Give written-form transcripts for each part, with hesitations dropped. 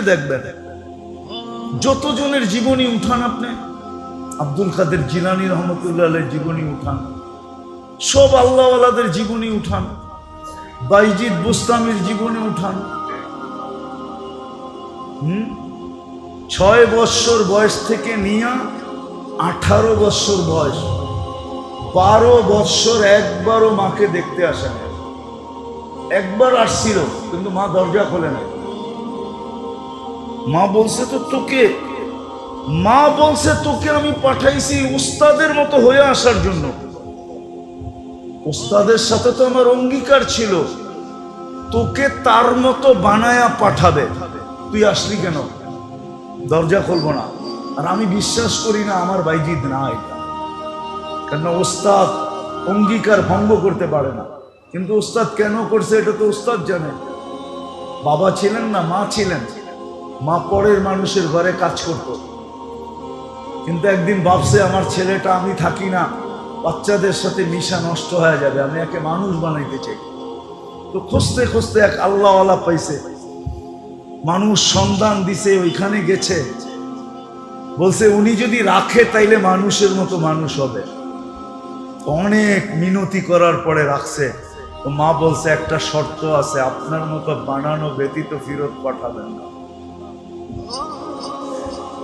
দেখবেন যতজনের জীবনী উঠান আপনি, আব্দুল কাদের জিলানী রহমতুল্লাহ আলাইহির জীবনী উঠান, সব আল্লাহওয়ালাদের জীবনী উঠান, বাইজিদ বুস্তামির জীবনী উঠান। 6 বৎসর বয়স থেকে নিয়ে 18 বৎসর বয়স, 12 বৎসর একবারও মাকে দেখতে আসে না। একবার আসছিল কিন্তু মা দরজা খোলে না। মা বলছে তোকে আমি পাঠাইছি উস্তাদের মতো হয়ে আসার জন্য। উস্তাদের সাথে তো আমার অঙ্গীকার ছিল তোকে তার মতো বানায়া পাঠাবে, তুই আসলি কেন? দরজা খুলবো না। আর আমি বিশ্বাস করি না আমার বাইজিদ না এটা, কেন ওস্তাদ অঙ্গীকার ভঙ্গ করতে পারে না। কিন্তু ওস্তাদ কেন করছে এটা তো ওস্তাদ জানে। বাবা ছিলেন না, মা ছিলেন। মা পরের মানুষের ঘরে কাজ করত, কিন্তু একদিন ভাবছে আমার ছেলেটা, আমি থাকি না, বাচ্চাদের সাথে মিশা নষ্ট হয়ে যাবে, আমি একে মানুষ বানাইতে চাই। তো খুঁজতে খুঁজতে এক আল্লাহওয়ালা পাইছে, মানুষ সন্ধান দিছে, ওইখানে গেছে, বলছে উনি যদি রাখে তাইলে মানুষের মতো মানুষ হবে। অনেক মিনতি করার পরে রাখছে। তো মা বলছে একটা শর্ত আছে, আপনার মতো বানানো ব্যতীত ফেরত পাঠাবেন না।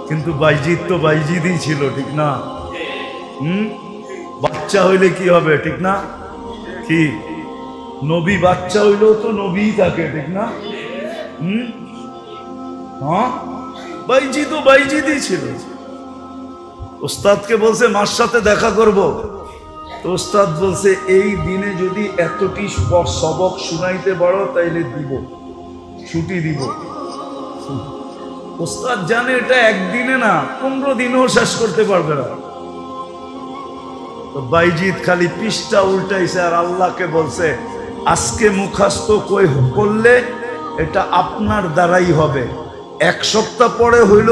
কিন্তু বাইজিদ তো বাইজিদই ছিল, ঠিক না? বাচ্চা হইলে কি হবে, ঠিক না? কি নবী বাচ্চা হইলেও তো নবীই থাকে, ঠিক না? হ্যাঁ, বাইজিদও বাইজিদই ছিল। ওস্তাদকে বলছে মার সাথে দেখা করব। তো ওস্তাদ বলছে এই দিনে যদি এতটি সবক শুনাইতে পারো তাইলে দিব, ছুটি দিব। ওস্তাদ জানে এটা একদিনে না, 15 দিনও শেষ করতে পারবে না। তো বাইজিদ খালি পৃষ্ঠা উল্টাইছে আর আল্লাহকে বলছে আজকে মুখাস্ত করলে এটা আপনার দ্বারাই হবে, 1 সপ্তাহ পরে হইল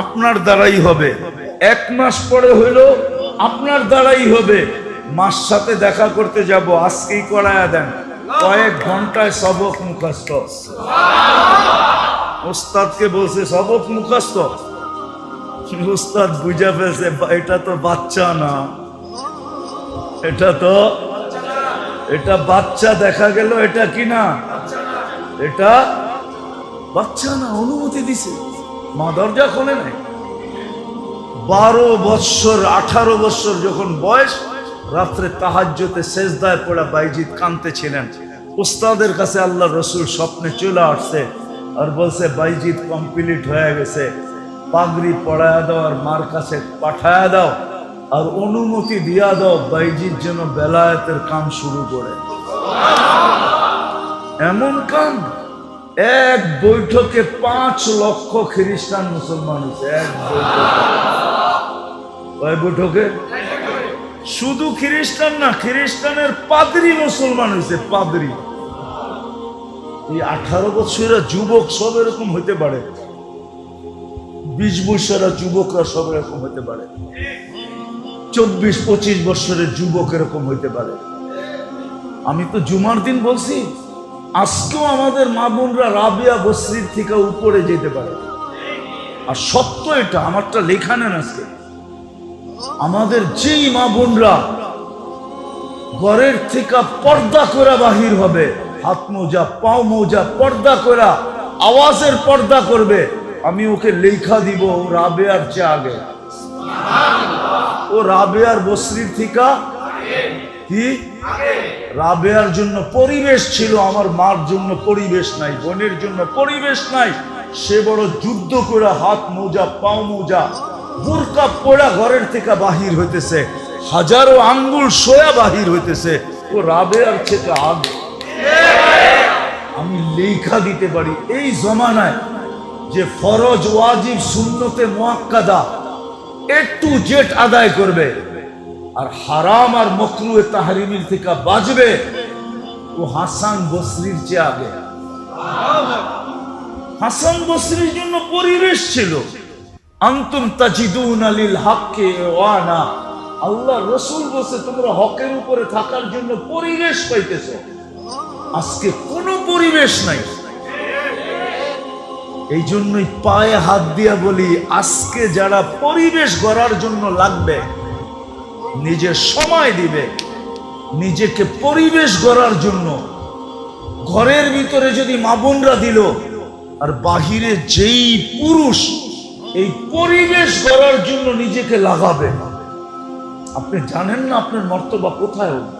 আপনার দ্বারাই হবে, 1 মাস পরে হইল আপনার দ্বারাই হবে। মার সাথে দেখা করতে যাব, আজকেই করায়া দেন, কয়েক ঘন্টায় সবক মুখস্থ। ওস্তাদকে বলছে সবক মুখস্থ। ওস্তাদ বুঝা ফেলছে এটা তো বাচ্চা না, এটা বাচ্চা দেখা গেল, এটা কি না, এটা বাচ্চা না। অনুমতি দিছে, মা দরজা খোলে নাই। 12 বৎসর 18 বৎসর যখন বয়স, রাত্রে তাহাজ্জুদে সেজদায় পড়া বাইজিদ কাঁদতেছিলেন। উস্তাদের কাছে আল্লাহ রসুল স্বপ্নে চলে আসছে আর বলছে বাইজিদ কমপ্লিট হয়ে গেছে, পাগড়ি পড়ায়া দাও আর মার কাছে পাঠায়া দাও, আর অনুমতি দিয়া দাও বাইজিদ যেন বেলায়েতের কাম শুরু করে। এমন কাম, এক বৈঠকে 5 লক্ষ খ্রিস্টান মুসলমান হয়েছে। এক বৈঠকে শুধু খ্রিস্টান না, খ্রিস্টানের পাদ্রী মুসলমান হয়েছে, পাদ্রী। এই 18 বছরের যুবক সব এরকম হইতে পারে, 20 বছরের যুবকরা সব এরকম হইতে পারে, 24-25 বছরের যুবক এরকম হইতে পারে। আমি তো জুমার দিন বলছি, আজকেও আমাদের মা বোনরা রাবিয়া বসরির থেকে উপরে যেতে পারে। আর সত্য এটা, আমারটা লেখা নেন আজকে। আমাদের যেই মা বোনরা ঘরের থেকে পর্দা করে বাহির হবে, হাত মোজা পাও মোজা পর্দা করে আওয়াজের পর্দা করবে, আমি ওকে লেখা দিব রাবেয়ার চেয়ে আগে। ও রাবেয়ার বসরির থেকে কি রাবেয়ার জন্য পরিবেশ ছিল, আমার মার জন্য পরিবেশ নাই, বোনের জন্য পরিবেশ নাই। সে বড় যুদ্ধ করে হাত মোজা পাও মোজা বুরকা পড়া ঘরের থেকে বাহির হইতেছে, হাজারো আঙ্গুল সোয়া বাহির হইতেছে। ও রাবেয়ার থেকে আগে। আমি লেখা দিতে পারি এই জমানায় যে ফরজ ওয়াজিব সুন্নতে মুআক্কাদা A to Z আদায় করবে আর হারাম আর মাকরুহে তাহরিমির থেকে বাঁচবে, ও হাসান বসরির চেয়ে আগে। হাসান বসরির জন্য পরিবেশ ছিল। আনতুম তাজিদুনা লিল হাক্কি ওয়ানা, আল্লাহ রাসূল বলেছে তোমরা হকের উপরে থাকার জন্য পরিবেশ পাইতেছো। আজকে কোনো পরিবেশ নাই। এই জন্যই পায়ে হাত দিয়া বলি, আজকে যারা পরিবেশ গড়ার জন্য লাগবে, নিজের সময় দিবে নিজেকে পরিবেশ গড়ার জন্য, ঘরের ভিতরে যদি মা বোনরা দিল, আর বাহিরে যেই পুরুষ এই পরিবেশ গড়ার জন্য নিজেকে লাগাবে, আপনি জানেন না আপনার মর্তবা কোথায় হবে।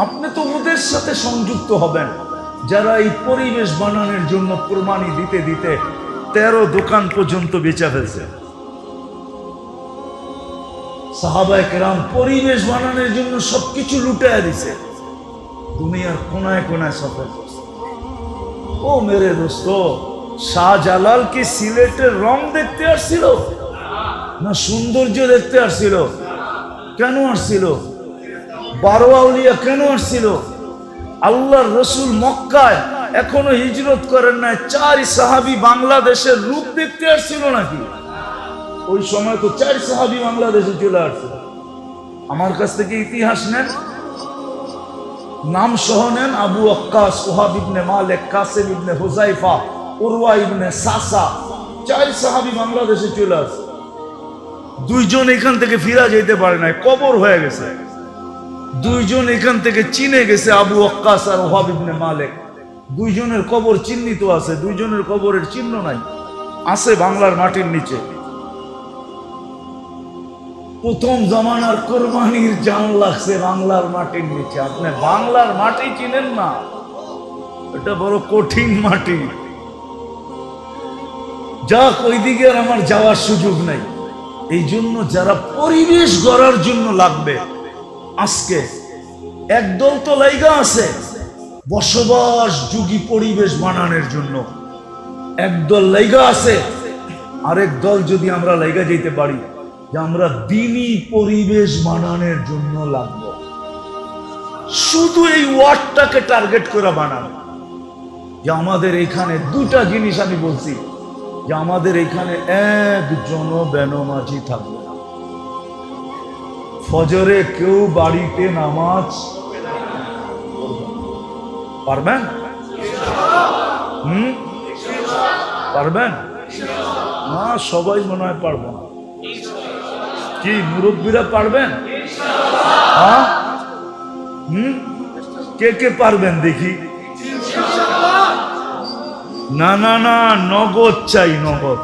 আপনি তো ওদের সাথে সংযুক্ত হবেন যারা এই পরিবেশ বানানোর জন্য কুরবানি দিতে দিতে 13 দোকান পর্যন্ত বেচা ফেলছে। সাহাবায়ে কেরাম পরিবেশ বানানোর জন্য সবকিছু লুটায়া দিছে, দুনিয়ার কোনায় কোনায় সফর করছে। ও মেরে দোস্ত, শাহজালাল কি সিলেটের রং দেখতে আসছিল না সৌন্দর্য দেখতে আসছিল? কেন আসছিল? 12 আউলিয়া কেন আসছিল? আল্লাহর রসুল মক্কায় এখনো হিজরত করেন নাই, 4 সাহাবী বাংলাদেশের রূপ দেখতে আসছিল নাকি? ওই সময় তো 4 সাহাবী বাংলাদেশে চলে আসছিল। আমার কাছ থেকে ইতিহাস নেন, নাম সহ নেন। আবু ওয়াক্কাস, ওহাব ইবনে মালিক, কাসিম ইবনে হুযায়ফা, উরওয়া ইবনে সাসা, 4 সাহাবী বাংলাদেশে চলে আসছে। 2 জন এখান থেকে ফিরা যেতে পারে নাই, কবর হয়ে গেছে। 2 জন এখান থেকে চীনে গেছে, আবু ওয়াক্কাস আর ওহাব ইবনে মালিক। 2 জনের কবর চিহ্নিত আছে, 2 জনের কবরের চিহ্ন নাই, আছে বাংলার মাটির নিচে। প্রথম জামানার কোরবানির জান লাগছে বাংলার মাটির নিচে। আপনি বাংলার মাটি চিনেন না, এটা বড় কঠিন মাটি। যাক, ওইদিকে আর আমার যাওয়ার সুযোগ নাই। এই জন্য যারা পরিবেশ গড়ার জন্য লাগবে, আজকে একদল তো লাইগা আছে বসবাস যুগী পরিবেশ বানানোর জন্য, একদল লাইগা আছে। আরেক দল যদি আমরা লাইগা যেতে পারি যে আমরা দিনী পরিবেশ বানানোর জন্য লাগবো, শুধু এই ওয়ার্ডটাকে টার্গেট করে বানানো। যে আমাদের এখানে 2টা জিনিস আমি বলছি, যে আমাদের এখানে একজন বেনমাজি থাকবে না। ফজরে কেউ বাড়িতে নামাজ পারবেন? পারবেন না? সবাই মনে হয় পারবো না। কি মুরব্বীরা পারবেন? হ্যাঁ, কে কে পারবেন দেখি? না না না, নগদ চাই, নগদ।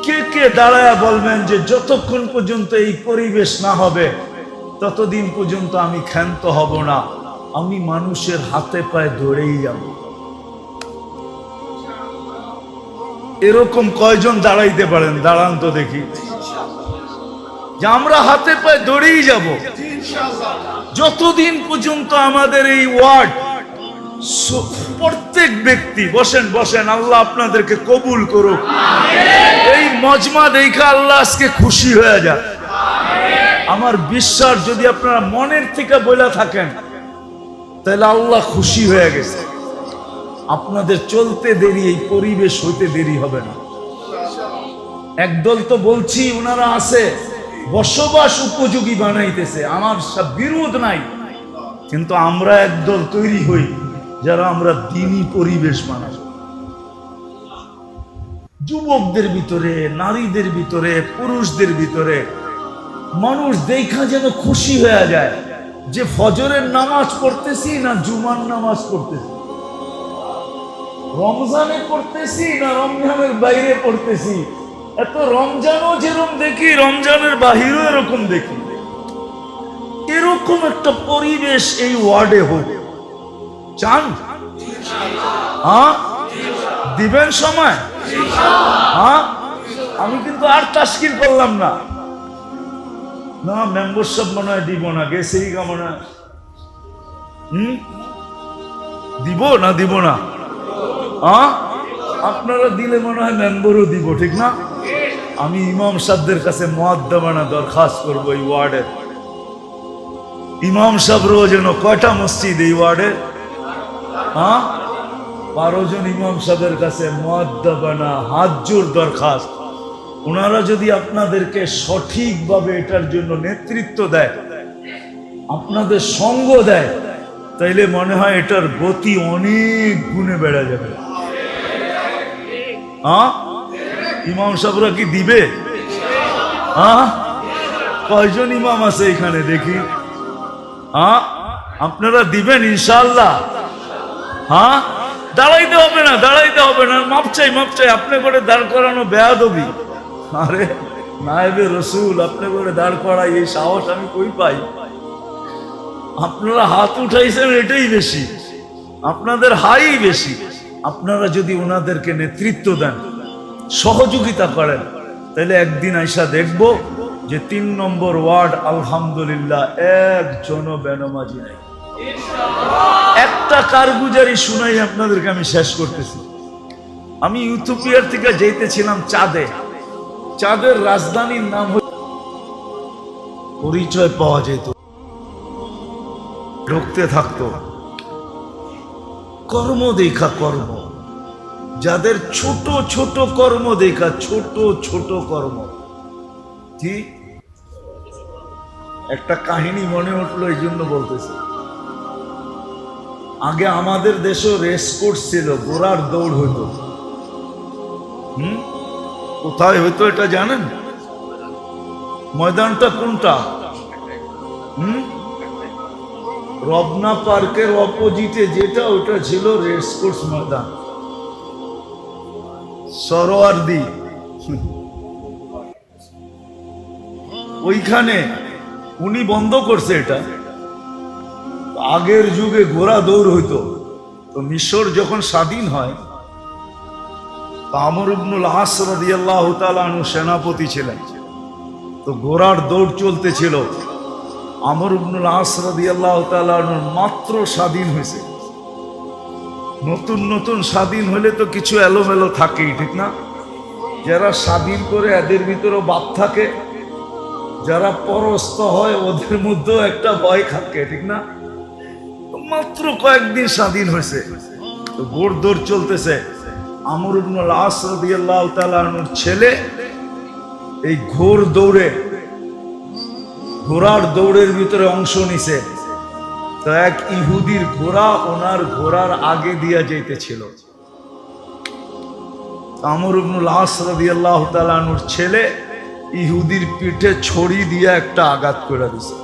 কে কে দাঁড়ায়া বলবেন যে যতক্ষণ পর্যন্ত এই পরিবেশ না হবে ততদিন পর্যন্ত আমি ক্ষান্ত হব না, আমি মানুষের হাতে পায়ে ধরেই যাব। এরকম কয়জন দাঁড়াইতে পারেন? দাঁড়ান তো দেখি। যে আমরা হাতে পায়ে ধরেই যাব যতদিন পর্যন্ত আমাদের এই ওয়ার্ড, প্রত্যেক ব্যক্তি, বসেন বসেন, আল্লাহ আপনাদেরকে কবুল করুক। এই মজমা দেখা আল্লাহ আজকে খুশি হয়ে যাক। আমার বিশ্বাস, যদি আপনারা মনের থেকে বলে থাকেন তাহলে আল্লাহ খুশি হয়ে গেছে। আপনাদের চলতে দেরি, এই পরিবেশ হইতে দেরি হবে না। একদল তো বলছি ওনারা আছে বসবাস উপযোগী বানাইতেছে, আমার সব বিরোধ নাই, কিন্তু আমরা একদল তৈরি হই যারা আমরা দিনী পরিবেশ বানাই। যুবকদের ভিতরে, নারীদের ভিতরে, পুরুষদের ভিতরে মানুষ দেখা যেন খুশি হয়ে যায় যে ফজরের নামাজ পড়তেছি না জুমার নামাজ পড়তেছি, রমজানে পড়তেছি না রমজানের বাইরে পড়তেছি। এত রমজানও যেরকম দেখি, রমজানের বাহিরও এরকম দেখি। এরকম একটা পরিবেশ এই ওয়ার্ডে হোক, চান? হ্যাঁ, দিবেন সময়? হ্যাঁ, আমি কিন্তু আর তাশকিল করলাম না। না, মেম্বারশিপ মনে হয় দিব না, গেছেই মনে হয়। দিব না? দিব না? হ্যাঁ, আপনারা দিলে মনে হয় মেম্বারও দিব, ঠিক না? আমি ইমাম সাহেবদের কাছে মুআদ্দাবানা দরখাস্ত করবো এই ওয়ার্ডের। ইমাম সাহেবরাও যেন কয়টা মসজিদ এই ওয়ার্ডে? হ্যাঁ, 12 জন ইমাম সাহেবের কাছে মুআদ্দাবানা হাত জোর দরখাস্ত। ওনারা যদি আপনাদেরকে সঠিকভাবে এটার জন্য নেতৃত্ব দেয়, আপনাদের সঙ্গ দেয়, তাইলে মনে হয় এটার গতি অনেক গুণে বেড়ে যাবে। হ্যাঁ, ইমাম সাহেবরা কি দিবে? হ্যাঁ, কয়জন ইমাম আছে এখানে দেখি? হ্যাঁ, আপনারা দিবেন ইনশাআল্লাহ? হ্যাঁ, দাঁড়াইতে হবে না, দাঁড়াইতে হবে না, মাপ চাই, মাপ চাই। আপনি করে দাঁড় করানো বেয়াদবি। আরে নায়েবে রসুল, আপনি করে দাঁড় করাই, এই সাহস আমি কই পাই? আপনারা হাত উঠাইছেন এটাই বেশি, আপনাদের হাই বেশি। আপনারা যদি ওনাদেরকে নেতৃত্ব দেন, সহযোগিতা করেন, তাহলে একদিন আইসা দেখব যে 3 নম্বর ওয়ার্ড আলহামদুলিল্লাহ একজনও বেনামাজি নাই। একটা কারগুজারি শুনাই আপনাদেরকে আমি শেষ করতেছি। আমি ইউথোপিয়ার থেকে যেতেছিলাম চাঁদে। চাঁদের রাজধানীর নাম পরিচয় পাওয়া যেত, ঢুকতে থাকতো কর্ম দেখা, কর্ম যাদের ছোট ছোট কর্ম দেখা, ছোট ছোট কর্ম। ঠিক একটা কাহিনী মনে উঠলো, এই জন্য বলতেছি। আগে আমাদের দেশে রেস কোর্স ছিল, ঘোড়ার দৌড় হইতো। কোথায় হইতো এটা জানেন? ময়দানটা কোনটা? রবনা পার্কের অপোজিটে যেটা, ওটা ছিল রেস কোর্স ময়দান, সরোয়ারদি। ওইখানে উনি বন্ধ করছে এটা। আগের যুগে ঘোড়া দৌড় হইতো। তো মিশর যখন স্বাধীন হয়, আমর ইবনুল আস রাদিয়াল্লাহু তাআলা আনহু সেনাপতি ছিলেন। তো ঘোড়ার দৌড় চলতেছিল। আমর ইবনুল আস রাদিয়াল্লাহু তাআলা আনহু মাত্র স্বাধীন হয়েছে। নতুন নতুন স্বাধীন হলে তো কিছু এলোমেলো থাকেই, ঠিক না? যারা স্বাধীন করে এদের ভিতরেও বাপ থাকে, যারা পরস্ত হয় ওদের মধ্যেও একটা ভয় থাকে, ঠিক না? মাত্র কয়েকদিন স্বাধীন হয়েছে, তো ঘোড় দৌড় চলতেছে। আমর ইবনুল আস রাদিয়াল্লাহু তাআলা আনহুর ছেলে এই ঘোড়ার দৌড়ের ভিতরে অংশ নিছে। তো এক ইহুদির ঘোড়া ওনার ঘোড়ার আগে দিয়া যাইতেছিল। আমর ইবনুল আস রাদিয়াল্লাহু তাআলা আনহুর ছেলে ইহুদির পিঠে ছড়ি দিয়া একটা আঘাত করে দিছে।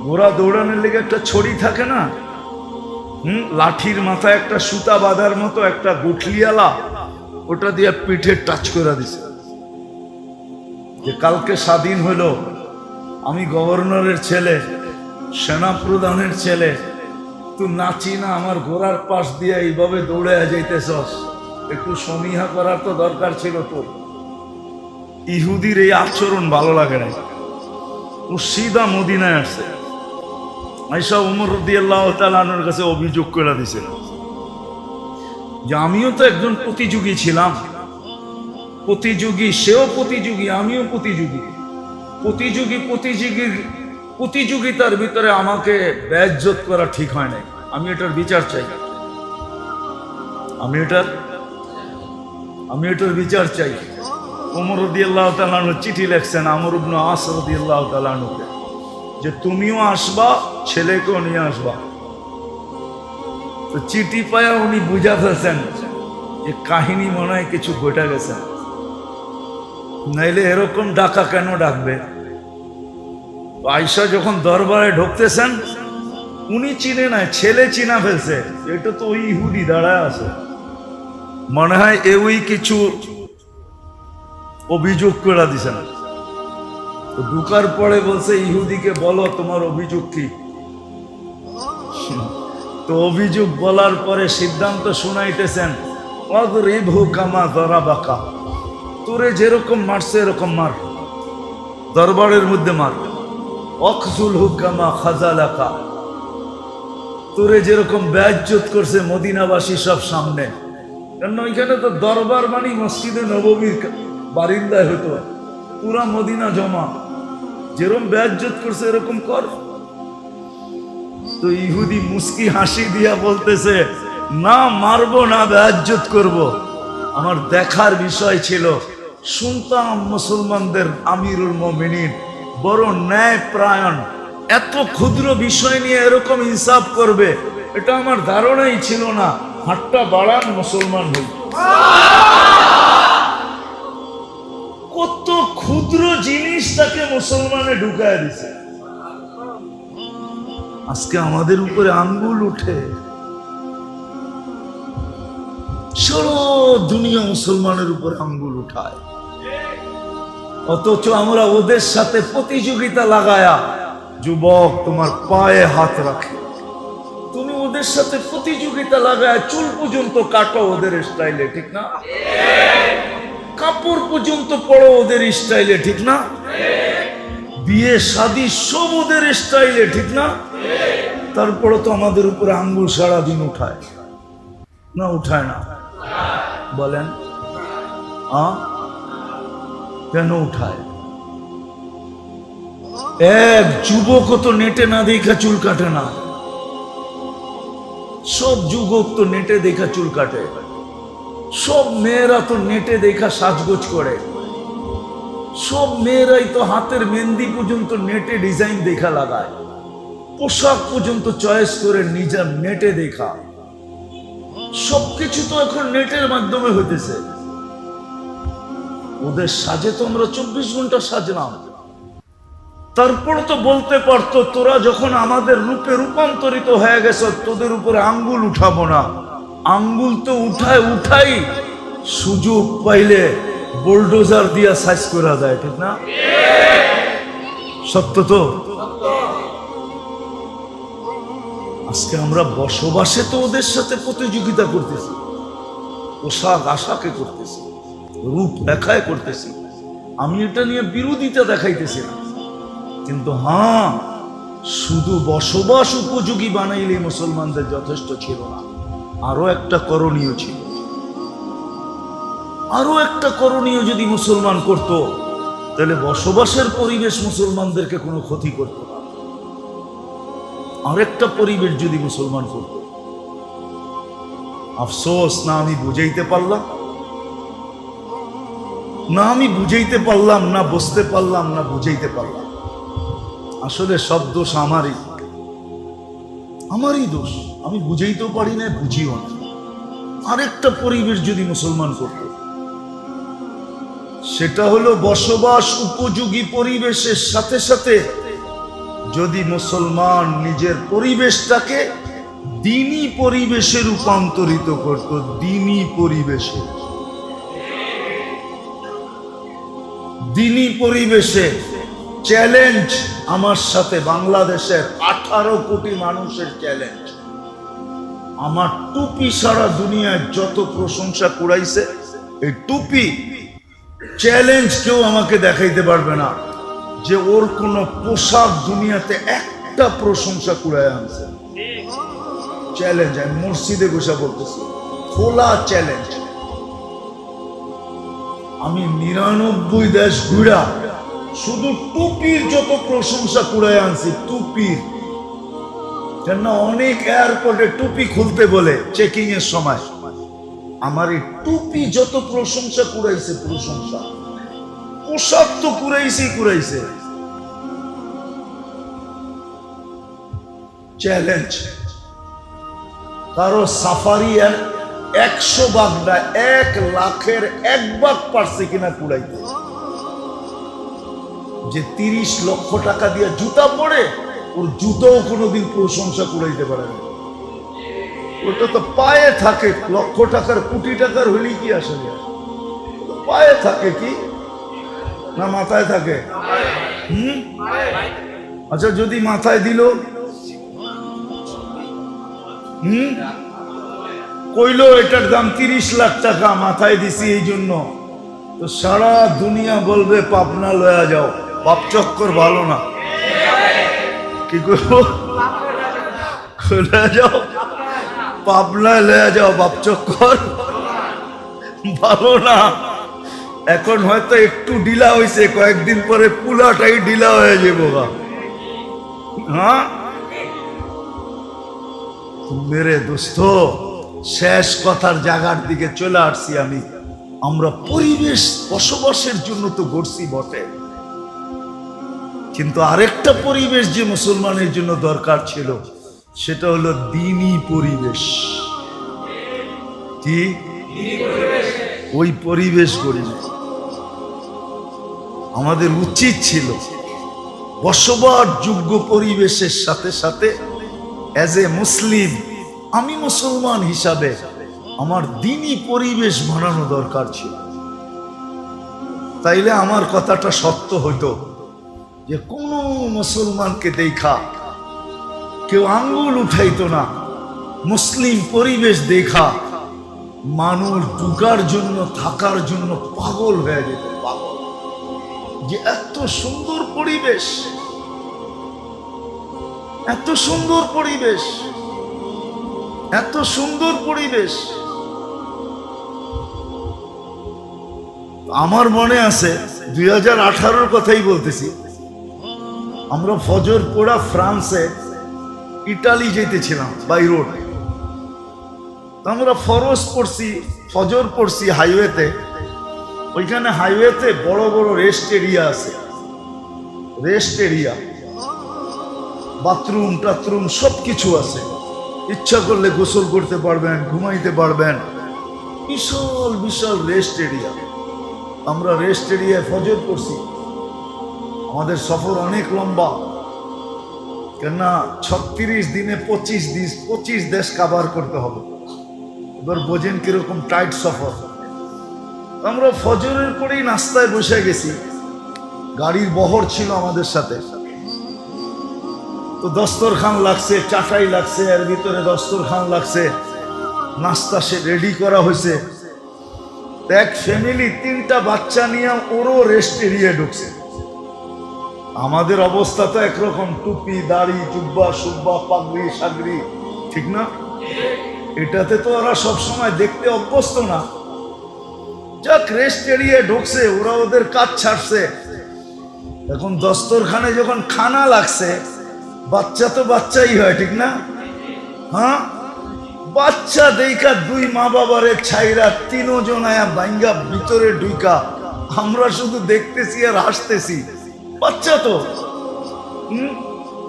ঘোড়া দৌড়ানোর লেগে একটা ছড়ি থাকে না, লাঠির মাথায় একটা সুতা বাঁধার মতো একটা গুঠলিয়ালা, ওটা দিয়ে পিঠে টাচ করে দিছে। যে কালকে স্বাধীন হইল, আমি গভর্নরের ছেলে, সেনা প্রধানের ছেলে, তুই নাচি না আমার ঘোড়ার পাশ দিয়ে এইভাবে দৌড়ে যাইতেছস, একটু সমীহা করার তো দরকার ছিল তোর। ইহুদির এই আচরণ ভালো লাগে না। ও সিধা মদিনায় আসছে, আয়েশা ওমর রাদিয়াল্লাহু তাআলা আনহুর কাছে অভিযোগ করে দিছে যে আমিও তো একজন প্রতিযোগী ছিলাম। প্রতিযোগী, সেও প্রতিযোগী, আমিও প্রতিযোগী। প্রতিযোগিতার ভিতরে আমাকে বেইজ্জত করা ঠিক হয় নাই। আমি এটার বিচার চাই, আমি এটার বিচার চাই। ওমর রাদিয়াল্লাহু তাআলা আনহু চিঠি লিখছেন আমর ইবনে আস রাদিয়াল্লাহু তাআলা আনহুকে, যে তুমিও আসবা, ছেলেকেও নিয়ে আসবা। তো চিঠি পায়া উনি বুঝা ফেলছেন যে কাহিনী মনে হয় কিছু ঘটে গেছে, নাইলে এরকম ডাকা কেন ডাকবে। আয়েশা যখন দরবারে ঢুকতেছেন, উনি চিনে নাই, ছেলে চিনা ফেলছে, এটা তো ওই ইহুদি দাঁড়ায় আছে, মনে হয় ওই কিছু অভিযোগ করে দিছেন। তো ঢুকার পরে বলছে ইহুদিকে, বলো তোমার অভিযোগ কি? তো অভিযোগ বলার পরে সিদ্ধান্ত শুনাইতেছেন, ওয়াদরিবহু কামা যারাবাকা, তোরে যেরকম মারছে এরকম মার, দরবারের মধ্যে মার। ওয়াকজুলহু কামা খাযালাকা, তোরে যেরকম বেইজ্জত করছে মদিনাবাসী সব সামনে, কারণ ওইখানে তো দরবার মানে মসজিদে নববীর বারিন্দায় হতো, পুরা মদিনা জমা, যেরকম বেইজ্জত করছে এরকম কর। তো ইহুদি মুস্কি হাসি দিয়া বলতেছে, না মারবো না, বেইজ্জত করব। আমার দেখার বিষয় ছিল, শুনতাম মুসলমানদের আমিরুল মুমিনিন বড় ন্যায় প্রায়ণ, এত ক্ষুদ্র বিষয় নিয়ে এরকম ইনসাফ করবে, এটা আমার ধারণাই ছিল না। হাতটা বাড়ান, মুসলমান হই। কত ক্ষুদ্র জিনিসটাকে মুসলমানে ঢুকায় দিছে। আজকে আমাদের উপরে আঙ্গুল উঠে, সারা দুনিয়া মুসলমানের উপর আঙ্গুল উঠায়, অথচ আমরা ওদের সাথে প্রতিযোগিতা লাগায়া, যুবক তোমার পায়ে হাত রাখে, তুমি ওদের সাথে প্রতিযোগিতা লাগায় চুল পর্যন্ত কাটো ওদের স্টাইলে, ঠিক না? কাপড় পর্যন্ত পড়ো ওদের স্টাইলে, ঠিক না? বিয়ে শাদী সব ওদের স্টাইলে, ঠিক না? তারপরে তো আমাদের উপরে আঙ্গুল সারাদিন উঠায় না? উঠায় না? বলেন কেন উঠায়? এক যুবক তো নেটে না দেখা চুল কাটে না, সব যুবক তো নেটে দেখা চুল কাটে, সব মেয়েরা তো নেটে দেখা সাজগোজ করে, সব মেয়েরাই তো হাতের মেহেন্দি পর্যন্ত নেটে ডিজাইন দেখা লাগায়, পোশাক পর্যন্ত চয়েস করে নিজের নেটে দেখা, সবকিছু তো এখন নেটের মাধ্যমে হইতেছে। ওদের সাজে তো আমরা 24 ঘন্টা সাজলাম, তারপর তো বলতে পারতো তোরা যখন আমাদের রূপে রূপান্তরিত হয়ে গেছ তোদের উপরে আঙ্গুল উঠাবো না। আঙ্গুল তো উঠাই সুযোগ পাইলে বুলডোজার দিয়া সাইজ করা যায়, ঠিক না? সত্য তো। আজকে আমরা বসবাসে তো ওদের সাথে প্রতিযোগিতা করতেছি, পোশাক আশাকে করতেছি, রূপ দেখায় করতেছি। আমি এটা নিয়ে বিরোধিতা দেখাইতেছি না, কিন্তু হ্যাঁ, শুধু বসবাস উপযোগী বানাইলে মুসলমানদের যথেষ্ট ছিল না, আরো একটা করণীয় ছিল। আরো একটা করণীয় যদি মুসলমান করত, তাহলে বসবাসের পরিবেশ মুসলমানদেরকে কোনো ক্ষতি করত না। আরেকটা পরিবেশ যদি মুসলমান করত, আফসোস না আমি বুঝাইতে পারলাম, না বুঝতে পারলাম, না বুঝাইতে পারলাম। আসলে সব দোষ আমারই দোষ। আমি বুঝাইতেও পারি না, বুঝিও না। আরেকটা পরিবেশ যদি মুসলমান করত, সেটা হলো বসবাস উপযোগী পরিবেশের সাথে সাথে যদি মুসলমান নিজের পরিবেশটাকে দ্বীনি পরিবেশে রূপান্তরিত করত। দ্বীনি পরিবেশে চ্যালেঞ্জ আমার সাথে বাংলাদেশের 18 কোটি মানুষের চ্যালেঞ্জ। আমার টুপি সারা দুনিয়ায় যত প্রশংসা কুড়াইছে, এই টুপি চ্যালেঞ্জ কেউ আমাকে দেখাইতে পারবে না যে ওর কোন পোশাক দুনিয়াতে একটা প্রশংসা কুড়ায় আনছে। চ্যালেঞ্জ আমি মসজিদে বসে বলতেছি, খোলা চ্যালেঞ্জ। আমি 99 দেশ ঘুরা শুধু টুপির যত প্রশংসা কুড়ায় আনছি, টুপির। কেন অনেক এয়ারপোর্টে টুপি খুলতে বলে চেকিং এর সময়, আমার এই টুপি যত প্রশংসা কুড়াইছে, প্রশংসা। পোশাক তো কুড়াইছে। চ্যালেঞ্জ কারো সাফারি 100 ভাগ না 1 লাখের 1 ভাগ পারছে কিনা কুড়াইতে। যে 30 লক্ষ টাকা দিয়ে জুতা পরে, ওর জুতাও কোনোদিন প্রশংসা কুড়াইতে পারে না। ওটা তো পায়ে থাকে, লক্ষ টাকার কোটি টাকার হলেই কি আসলে পায়ে থাকে কি না মাথায় থাকে? আচ্ছা, যদি মাথায় দিল, কইলো এটার দাম 30 লাখ টাকা, মাথায় দিছি এই জন্য, তো সারা দুনিয়া বলবে পাবনা লয়া যাও, বাপ চক্কর ভালো না। কি করবো? লয়া যাও পাবনা, লয়া যাও, বাপ চক্কর ভালো না। এখন হয়তো একটু ঢিলা হয়েছে, কয়েকদিন পরে পুলাটাই ঢিলা হয়ে যাবো। হ্যাঁ মেরে দোস্ত, শেষ কথার জায়গার দিকে চলে আসছি আমি। আমরা পরিবেশ বসবাসের জন্য তো গড়ছি বটে, কিন্তু আরেকটা পরিবেশ যে মুসলমানের জন্য দরকার ছিল, সেটা হলো দ্বীনি পরিবেশ। কি ওই পরিবেশ করি না। আমাদের উচিত ছিল বসবাসযোগ্য পরিবেশের সাথে সাথে অ্যাজ এ মুসলিম, আমি মুসলমান হিসাবে আমার দ্বীনি পরিবেশ বানানো দরকার ছিল। তাইলে আমার কথাটা সত্য হইতো যে কোনো মুসলমানকে দেখা কেউ আঙ্গুল উঠাইতো না। মুসলিম পরিবেশ দেখা মানুষ ঢুকার জন্য, থাকার জন্য পাগল হয়ে যেত। পাগল যে এত সুন্দর পরিবেশ, এত সুন্দর পরিবেশ, এত সুন্দর পরিবেশ। আমার মনে আছে 2018-র কথাই বলতেছি, আমরা ফজর পড়া ফ্রান্সে ইটালি যেতেছিলাম বাই রোড। আমরা ফরজ পড়ছি, ফজর পড়ছি হাইওয়েতে। ওইখানে হাইওয়েতে বড় বড় রেস্ট এরিয়া আছে, রেস্ট এরিয়া, বাথরুম টাথরুম সব কিছু আছে। ইচ্ছা করলে গোসল করতে পারবেন, ঘুমাইতে পারবেন, বিশাল বিশাল রেস্ট এরিয়া। আমরা রেস্ট এরিয়ায় ফজর পড়ছি। আমাদের সফর অনেক লম্বা, কেননা 36 দিনে 25 দেশ কাভার করতে হবে। এবার বোঝেন কিরকম টাইট সফর। আমরা ফজরের পরেই নাস্তায় বসে গেছি, গাড়ির বহর ছিল আমাদের সাথে। তো দস্তরখান লাগছে, চাটাই লাগছে, এর ভিতরে দস্তরখান লাগছে, নাস্তা সে রেডি করা হয়েছে। এক ফ্যামিলি 3টা বাচ্চা নিয়ে ওরও রেস্ট এরিয়া ঢুকছে। আমাদের অবস্থা তো একরকম, টুপি দাড়ি জুব্বা সুব্বা পাগড়ি সাগড়ি, ঠিক না? এটাতে তো ওরা সবসময় দেখতে অভ্যস্ত না। যাক, রেস্ট এরিয়া ঢুকছে, ওরা ওদের কাজ ছাড়ছে। এখন দস্তরখানে যখন খানা লাগছে, বাচ্চা তো বাচ্চাই হয়, ঠিক না? হ্যাঁ, বাচ্চা দেখা 2 মা বাবারে ছাইরা 3 জন আয়া বাইঙ্গা ভিতরে ঢুকা। আমরা শুধু দেখতেছি আর হাসতেছি। বাচ্চা তো,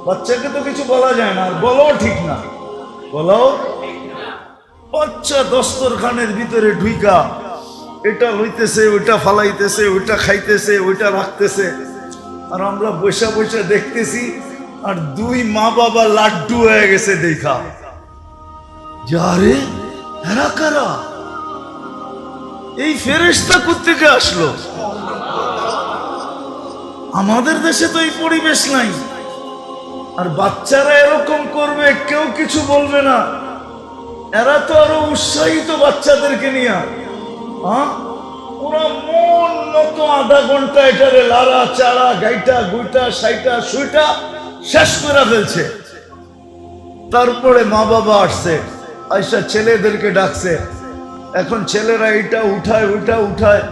বাচ্চাকে তো কিছু বলা যায় না, আর বলো ঠিক না, বলো। বাচ্চা দস্তরখানের ভিতরে ঢুকা এটা লইতেছে, ওইটা ফালাইতেছে, ওইটা খাইতেছে, ওইটা রাখতেছে, আর আমরা বসে বসে দেখতেছি। আর 2 মা বাবা লাড্ডু হয়ে গেছে দেখা। যারে এরা কারা? এই ফেরেশতা কোত্থেকে আসলো? আমাদের দেশে তো এই পরিবেশ নাই। আর বাচ্চারা এরকম করবে, কেউ কিছু বলবে না। এরা তো আরো উৎসাহিত বাচ্চাদেরকে নিয়ে। ওরা মন মতো আধা ঘন্টা এটারে লাড়া চাড়া গাইটা গুইটা সাইটা সুইটা শেষ করে ফেলছে। তারপরে মা বাবা আসছে, আইসা ছেলেদেরকে ডাকছে। এখন ছেলেরা এটা উঠায়, ওইটা উঠায়।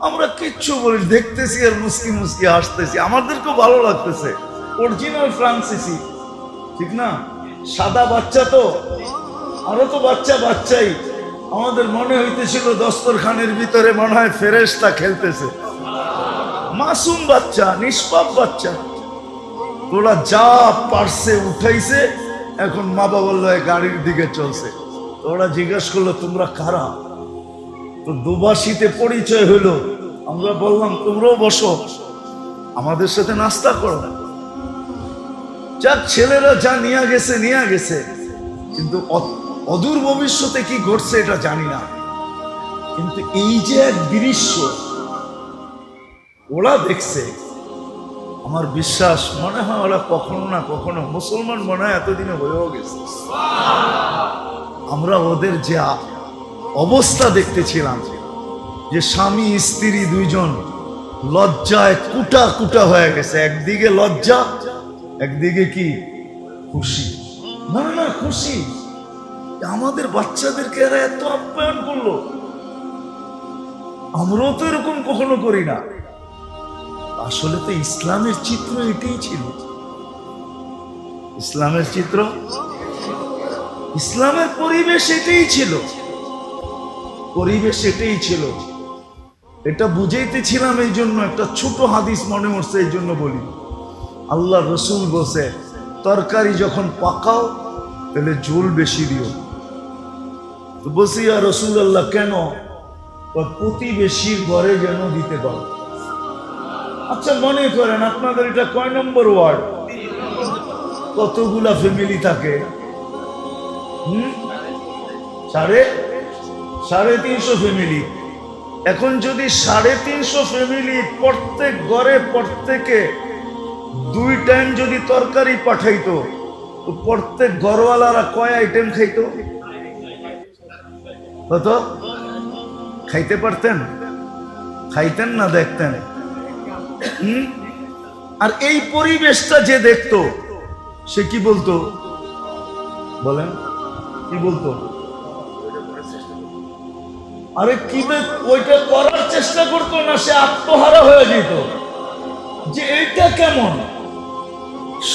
আমরা কিচ্ছু বলি, দেখতেছি আর মুস্কি মুস্কি হাসতেছি। আমাদেরকেও ভালো লাগতেছে। অরিজিনাল ফ্রান্সিসি, ঠিক না? সাদা বাচ্চা তো, আরো তো বাচ্চা বাচ্চাই। আমাদের মনে হইতেছিল দস্তরখানের ভিতরে মনে হয় ফেরেশতা খেলতেছে। মাসুম বাচ্চা, নিষ্পাপ বাচ্চা। ওরা যা পারছে উঠাইছে, এখন মা বাবার লয়ে গাড়ির দিকে চলছে। ওরা জিজ্ঞাসা করলো, তোমরা কারা? তো দুবাসীতে পরিচয় হলো। আমরা বললাম, তোমরাও বসো, আমাদের সাথে নাস্তা করো। যাক, ছেলেরা যা নিয়ে গেছে নিয়ে গেছে, কিন্তু অদূর ভবিষ্যতে কি ঘটছে এটা জানি না। কিন্তু এই যে এক দৃশ্য ওরা দেখছে, আমার বিশ্বাস মনে হয় ওরা কখনো না কখনো মুসলমান মনে হয় এতদিনে হয়েও গেছে। আমরা ওদের যে অবস্থা দেখতেছিলাম, যে স্বামী স্ত্রী 2 জন লজ্জায় কুটা কুটা হয়ে গেছে। একদিকে লজ্জা, একদিকে কি খুশি। না না, খুশি। আমাদের বাচ্চাদেরকে এরা এত আপ্যায়ন করলো, আমরাও তো এরকম কখনো করি না। আসলে তো ইসলামের চিত্র এটাই ছিল। ইসলামের চিত্র, ইসলামের পরিবেশ এটাই ছিল। পরিবেশ এটাই ছিল। এটা বুঝাইতেছিলাম, এই জন্য একটা ছোট হাদিস মনে হচ্ছে, এই জন্য বলি। আল্লাহ রসুল বলছে তরকারি যখন পাকাও তাহলে ঝোল বেশি দিও। তো বলছি ইয়া রাসূলুল্লাহ কেন? প্রতিবেশীর ঘরে যেন দিতে পারো। আচ্ছা মনে করেন আপনাদের এটা কয় নম্বর ওয়ার্ড? কতগুলা ফ্যামিলি থাকে? সাড়ে 350 ফ্যামিলি। এখন যদি 350 ফ্যামিলি প্রত্যেক ঘরে প্রত্যেকে 2 টাইম যদি তরকারি পাঠাইতো, তো প্রত্যেক ঘরওয়ালারা কয় আইটেম খাইতো? কত খাইতে পারতেন? খাইতেন না দেখতেন? আর এই পরিবেশটা যে দেখতো সে কি বলতো? বলেন কি বলতো? আরে কি ওইটা করার চেষ্টা করতো না, সে আত্মহারা হয়ে যেত যে এইটা কেমন?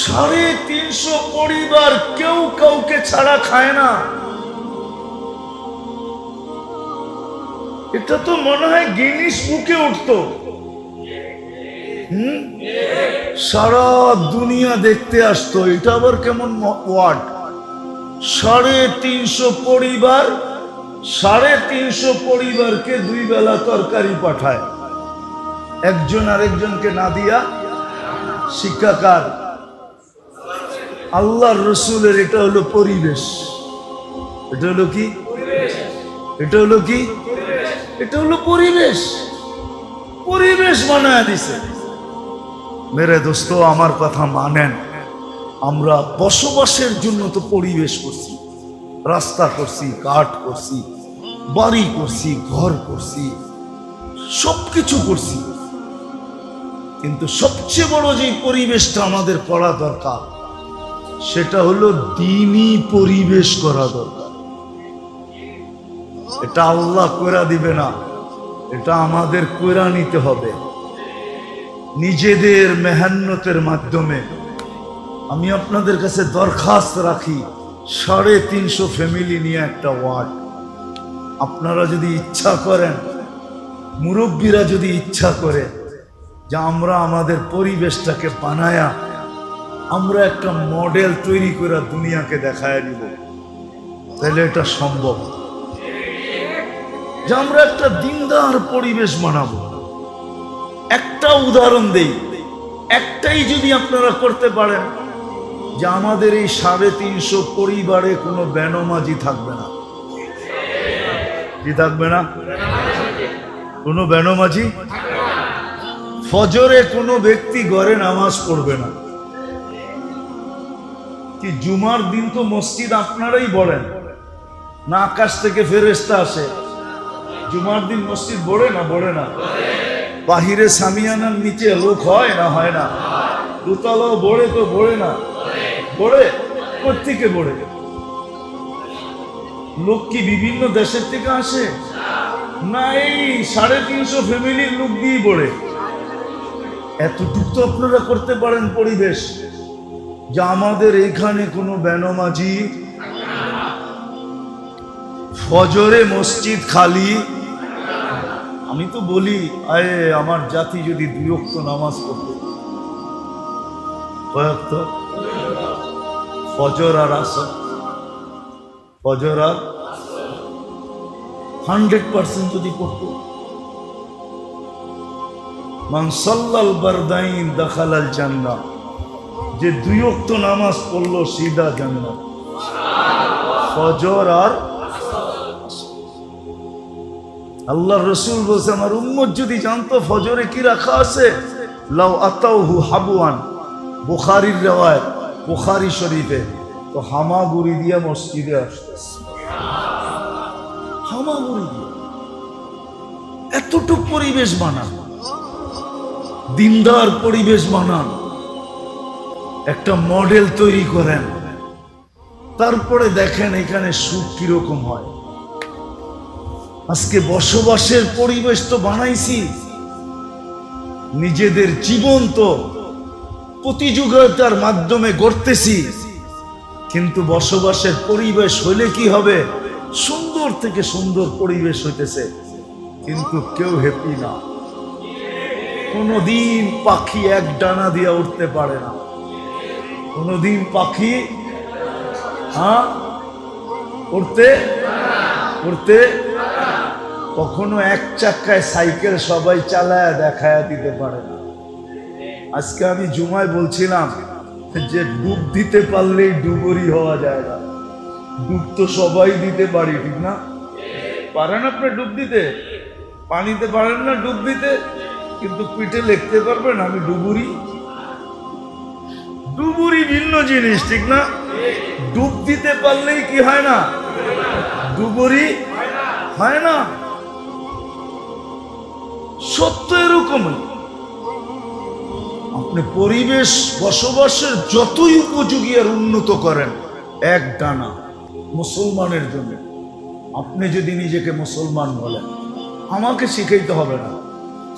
350 পরিবার কেউ কাউকে ছাড়া খায় না। এটা তো মনে হয় গিনিস বুকে উঠতো। সারা দুনিয়া দেখতে আসতো এটা আবার কেমন ওয়ার্ড? 350 পরিবার, 350 পরিবারকে 2 বেলা তরকারি পাঠায়, একজন আরেকজনকে না দিয়া। শিক্ষাকার আল্লাহর রসুলের। এটা হলো পরিবেশ। এটা হলো কি? এটা হলো কি? এটা হলো পরিবেশ। পরিবেশ বানায় দিছে। মেরে দোস্ত আমার কথা মানেন, আমরা বসবাসের জন্য তো পরিবেশ করছি, রাস্তা করছি, কাঠ করছি, বাড়ি করছি, ঘর করছি, সবকিছু করছি, কিন্তু সবচেয়ে বড় যে পরিবেশটা আমাদের করা দরকার সেটা হলো দ্বীনি পরিবেশ করা দরকার। এটা আল্লাহ কইরা দিবে না, এটা আমাদের কইরা নিতে হবে নিজেদের মেহনতের মাধ্যমে। আমি আপনাদের কাছে দরখাস্ত রাখি, 350 ফ্যামিলি নিয়ে একটা ওয়ার্ড। আপনারা যদি ইচ্ছা করেন, মুরব্বীরা যদি ইচ্ছা করে যে আমরা আমাদের পরিবেশটাকে বানায়া আমরা একটা মডেল তৈরি করে দুনিয়াকে দেখায় দিব, তাহলে এটা সম্ভব যে আমরা একটা দিনদার পরিবেশ বানাবো। একটা উদাহরণ দেই, একটাই যদি আপনারা করতে পারেন যে আমাদের এই 350 পরিবারে কোনো বেনমাজি থাকবে না। কি থাকবে না? কোনো বেনমাজি। ফজরে কোনো ব্যক্তি ঘরে নামাজ পড়বে না। কি জুমার দিন তো মসজিদ আপনারাই বলেন না, আকাশ থেকে ফেরেশতা আসে? জুমার দিন মসজিদ বড়ে না? বড়ে না? বাহিরে সামিয়ানার নিচে লোক হয় না? হয় না? দোতলাও বড়ে তো বড়ে না? বড়ে। কোত্থেকে বড়ে? লোক কি বিভিন্ন দেশের থেকে আসে না? এই 350 ফ্যামিলির লোক দিয়ে বড়ে। এতটুকু তো আপনারা করতে পারেন পরিবেশ যে আমাদের এখানে কোনো বেনমাজি, ফজরে মসজিদ খালি। আমি তো বলি আরে আমার জাতি যদি 2 ওয়াক্ত নামাজ পড়তো, কয়েক ফজর আর আসর, ফজর আর 100% যদি পড়তো, মান সাল্লাল বারদাইন দাখালাল জান্নাহ, যে 2 ওয়াক্ত নামাজ পড়লো সিধা জান্নাত। ফজর আর আল্লাহর রাসূল বলেছে আমার উম্মত যদি জানতো ফজরে কি রাখা আছে, লাউ আতাউহু হাবওয়ান, বুখারীর riwayat, বুখারী শরীফে, তো হামাগুড়ি দিয়া মসজিদে আসতো। হামাগুড়ি দিয়া। এতটুকু পরিবেশ বানান, দিনদার পরিবেশ বানান, একটা মডেল তৈরি করেন, তারপরে দেখেন এখানে সুখ কিরকম হয়। আজকে বসবাসের পরিবেশ তো বানাইছি, নিজেদের জীবন তো প্রতিযোগিতার মাধ্যমে গড়তেছি, কিন্তু বসবাসের পরিবেশ হইলে কি হবে? সুন্দর থেকে সুন্দর পরিবেশ হইতেছে, কিন্তু কেউ হ্যাপি না। কোনদিন পাখি এক ডানা দিয়া উঠতে পারে না। কোনদিন পাখি উড়তে উড়তে কখনো এক চাক্কায় সাইকেল সবাই চালায় দেখায় দিতে পারে না। আজকে আমি জুমায় বলছিলাম যে ডুব দিতে পারলেই ডুবুরি হওয়া যায় না। ডুব তো সবাই দিতে পারি, ঠিক না? পারেন আপনি ডুব দিতে? পানিতে পারেন না ডুব দিতে, কিন্তু পিঠে লিখতে পারবেন আমি ডুবুরি। ডুবুরি ভিন্ন জিনিস, ঠিক না? ডুব দিতে পারলেই কি হয় না? ডুবুরি হয় না। সত্য এরকমই। আপনি পরিবেশ বসবাসের যতই উপযোগী আর উন্নত করেন, এক ডানা মুসলমানের জন্য, আপনি যদি নিজেকে মুসলমান বলেন, আমাকে শিখাইতে হবে না।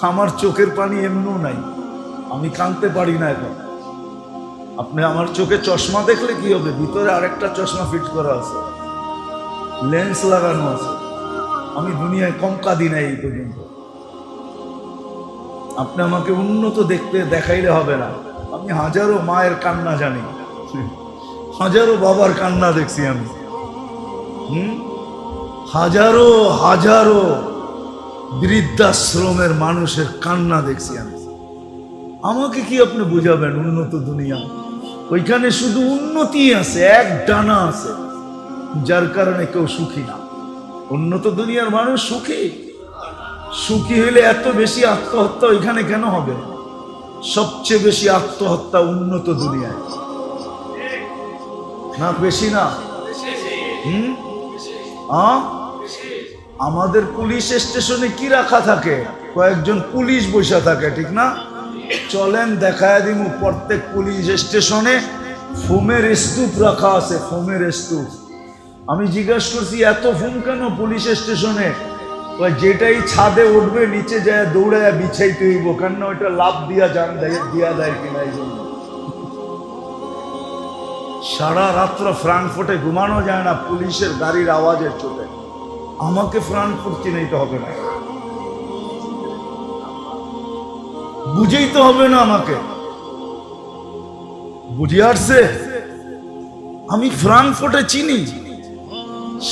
আমার চোখের পানি এমনও নাই, আমি কাঁদতে পারি না এখন। আপনি আমার চোখে চশমা দেখলে কি হবে? ভিতরে আরেকটা চশমা ফিট করা আছে, লেন্স লাগানো আছে। আমি দুনিয়ায় কম কাঁদি নাই এই পর্যন্ত। আপনি আমাকে উন্নত দেখতে দেখাইলে হবে না। আমি হাজারো মায়ের কান্না জানি, হাজারো বাবার কান্না দেখছি আমি, হাজারো হাজারো বৃদ্ধাশ্রমের মানুষের কান্না দেখছি আমি। আমাকে কি আপনি বুঝাবেন উন্নত দুনিয়া? ওইখানে শুধু উন্নতি আছে, এক ডানা আছে, যার কারণে কেউ সুখী না। উন্নত দুনিয়ার মানুষ সুখী। সুখী হইলে এত বেশি আত্মহত্যা ওইখানে কেন হবে? সবচেয়ে বেশি আত্মহত্যা উন্নত দুনিয়ায়, না বেশি না? আমাদের পুলিশ স্টেশনে কি রাখা থাকে? কয়েকজন পুলিশ বসে থাকে, ঠিক না? চলেন দেখায় দিমু, প্রত্যেক পুলিশ স্টেশনে ফোমের স্তূপ রাখা আছে, ফোমের স্তূপ। আমি জিজ্ঞাসা করছি এত ফোম কেন পুলিশ স্টেশনে? যেটাই ছাদে উঠবে নিচে যায় দৌড়ায় বিছাইতে হইব, কেন ওইটা লাভ দিয়া যান দিয়া দেয় কিনা এই জন্য। সারা রাত্র ফ্রাঙ্কফুর্টে ঘুমানো যায় না পুলিশের গাড়ির আওয়াজের চোটে। আমাকে ফ্রাঙ্কফুর্ট চিনাইতে হবে না, বুঝেইতে হবে না আমাকে, বুঝে আসছে? আমি ফ্রাঙ্কফুর্টে চিনি,